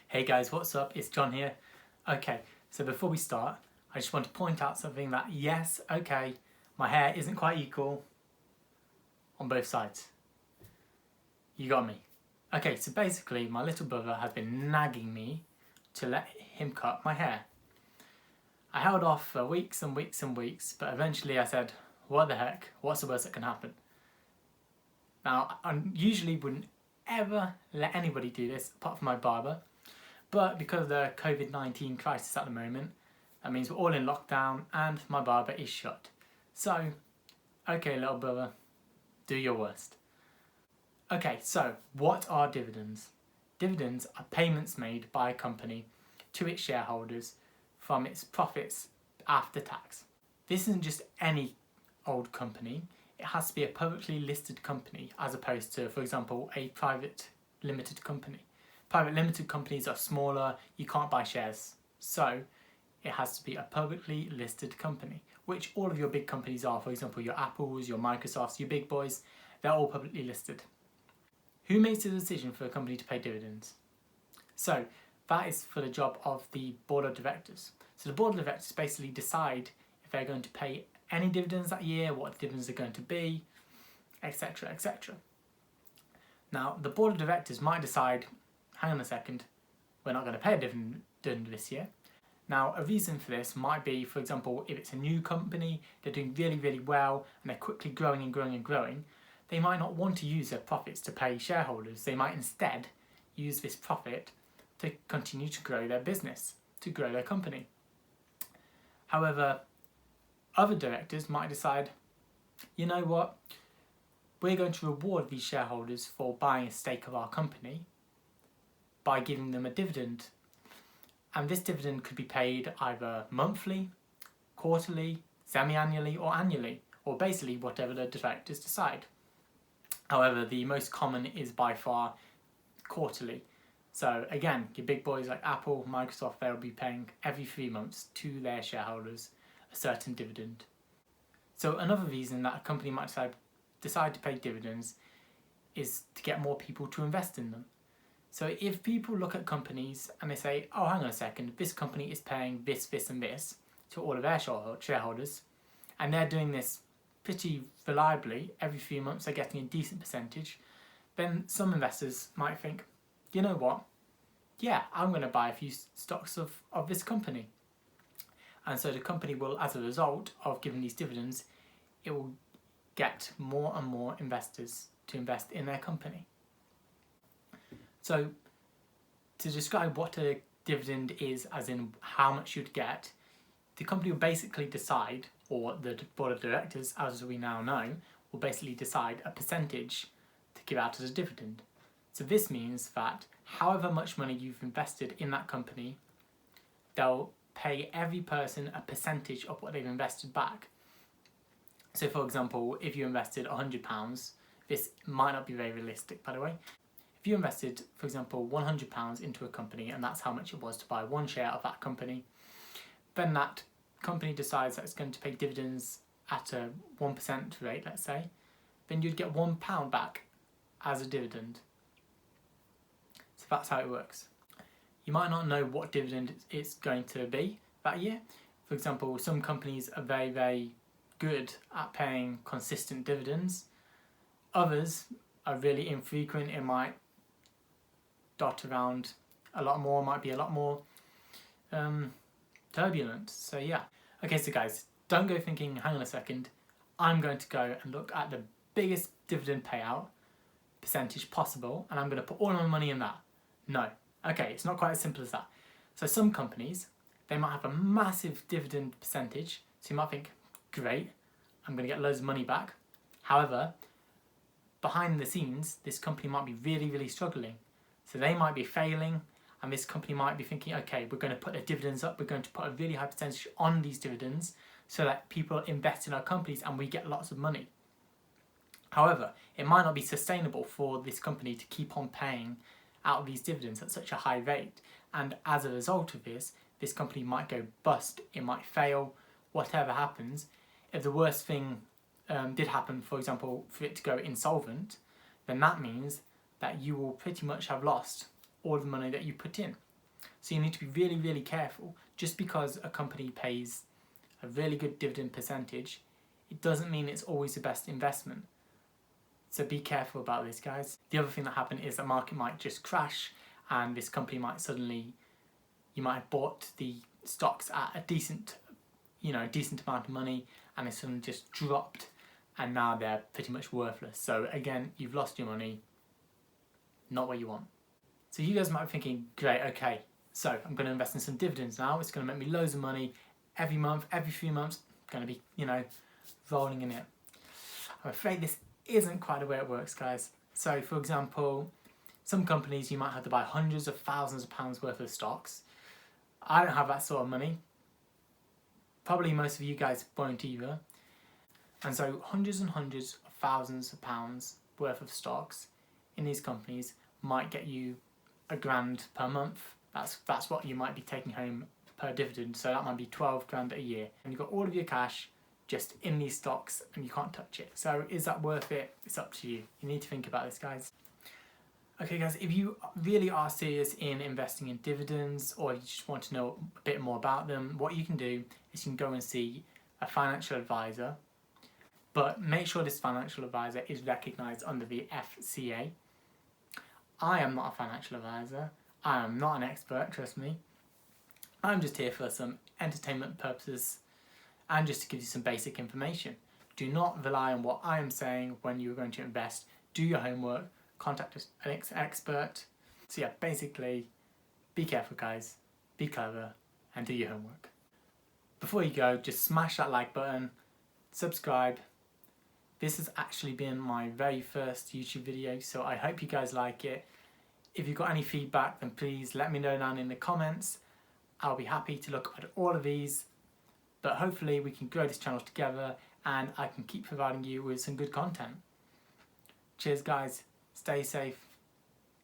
Hey guys, what's up? It's John here. Okay, so before we start, I just want to point out something that yes, okay, my hair isn't quite equal on both sides. You got me. Okay, so basically my little brother has been nagging me to let him cut my hair. I held off for weeks and weeks and weeks, but eventually I said, what the heck, what's the worst that can happen? Now, I usually wouldn't ever let anybody do this apart from my barber. But because of the COVID-19 crisis at the moment, that means we're all in lockdown and my barber is shut. So, okay little brother, do your worst. Okay, so what are dividends? Dividends are payments made by a company to its shareholders from its profits after tax. This isn't just any old company, it has to be a publicly listed company as opposed to, for example, a private limited company. Private limited companies are smaller, you can't buy shares. So it has to be a publicly listed company, which all of your big companies are. For example, your Apples, your Microsofts, your big boys, they're all publicly listed. Who makes the decision for a company to pay dividends? So that is for the job of the board of directors. So the board of directors basically decide if they're going to pay any dividends that year, what the dividends are going to be, etc, etc. Now, the board of directors might decide, hang on a second, we're not going to pay a dividend this year. Now, a reason for this might be, for example, if it's a new company, they're doing really, really well, and they're quickly growing and growing and growing, they might not want to use their profits to pay shareholders. They might instead use this profit to continue to grow their business, to grow their company. However, other directors might decide, you know what, we're going to reward these shareholders for buying a stake of our company by giving them a dividend. And this dividend could be paid either monthly, quarterly, semi-annually or annually, or basically whatever the directors decide. However, the most common is by far quarterly. So again, your big boys like Apple, Microsoft, they'll be paying every 3 months to their shareholders a certain dividend. So another reason that a company might decide to pay dividends is to get more people to invest in them. So if people look at companies and they say, oh, hang on a second, this company is paying this, this and this to all of their shareholders, and they're doing this pretty reliably, every few months they're getting a decent percentage, then some investors might think, you know what, yeah, I'm going to buy a few stocks of this company. And so the company will, as a result of giving these dividends, it will get more and more investors to invest in their company. So to describe what a dividend is, as in how much you'd get, the company will basically decide, or the board of directors, as we now know, will basically decide a percentage to give out as a dividend. So this means that however much money you've invested in that company, they'll pay every person a percentage of what they've invested back. So for example, if you invested £100, this might not be very realistic by the way, if you invested, for example, £100 into a company and that's how much it was to buy one share of that company, then that company decides that it's going to pay dividends at a 1% rate, let's say, then you'd get £1 back as a dividend. So that's how it works. You might not know what dividend it's going to be that year. For example, some companies are very, very good at paying consistent dividends. Others are really infrequent. It might dot around a lot more, might be a lot more turbulent. So yeah. Okay, so guys, don't go thinking, hang on a second, I'm going to go and look at the biggest dividend payout percentage possible and I'm going to put all my money in that. No. Okay, it's not quite as simple as that. So some companies, they might have a massive dividend percentage, so you might think, great, I'm going to get loads of money back. However, behind the scenes, this company might be really, really struggling. So they might be failing, and this company might be thinking, okay, we're going to put the dividends up, we're going to put a really high percentage on these dividends so that people invest in our companies and we get lots of money. However, it might not be sustainable for this company to keep on paying out these dividends at such a high rate, and as a result of this company might go bust, it might fail, whatever happens. If the worst thing did happen, for example, for it to go insolvent, then that means that you will pretty much have lost all the money that you put in. So you need to be really, really careful. Just because a company pays a really good dividend percentage, it doesn't mean it's always the best investment. So be careful about this, guys. The other thing that happened is the market might just crash and this company might suddenly, you might have bought the stocks at a decent amount of money, and it's suddenly just dropped and now they're pretty much worthless. So again, you've lost your money, not what you want. So you guys might be thinking, great, okay, so I'm going to invest in some dividends now. It's going to make me loads of money every month, every few months. I'm going to be, rolling in it. I'm afraid this isn't quite the way it works, guys. So for example, some companies you might have to buy hundreds of thousands of pounds worth of stocks. I don't have that sort of money. Probably most of you guys won't either. And so hundreds and hundreds of thousands of pounds worth of stocks in these companies might get you £1,000 per month. That's what you might be taking home per dividend. So that might be 12 grand a year. And you've got all of your cash just in these stocks and you can't touch it. So is that worth it? It's up to you. You need to think about this, guys. Okay guys, if you really are serious in investing in dividends or you just want to know a bit more about them, what you can do is you can go and see a financial advisor, but make sure this financial advisor is recognised under the FCA. I am not a financial advisor. I am not an expert, trust me. I'm just here for some entertainment purposes and just to give you some basic information. Do not rely on what I am saying when you're going to invest. Do your homework. Contact an expert. So yeah, basically, be careful guys, be clever, and do your homework. Before you go, just smash that like button, subscribe. This has actually been my very first YouTube video, so I hope you guys like it. If you've got any feedback, then please let me know down in the comments. I'll be happy to look at all of these, but hopefully we can grow this channel together and I can keep providing you with some good content. Cheers guys. Stay safe.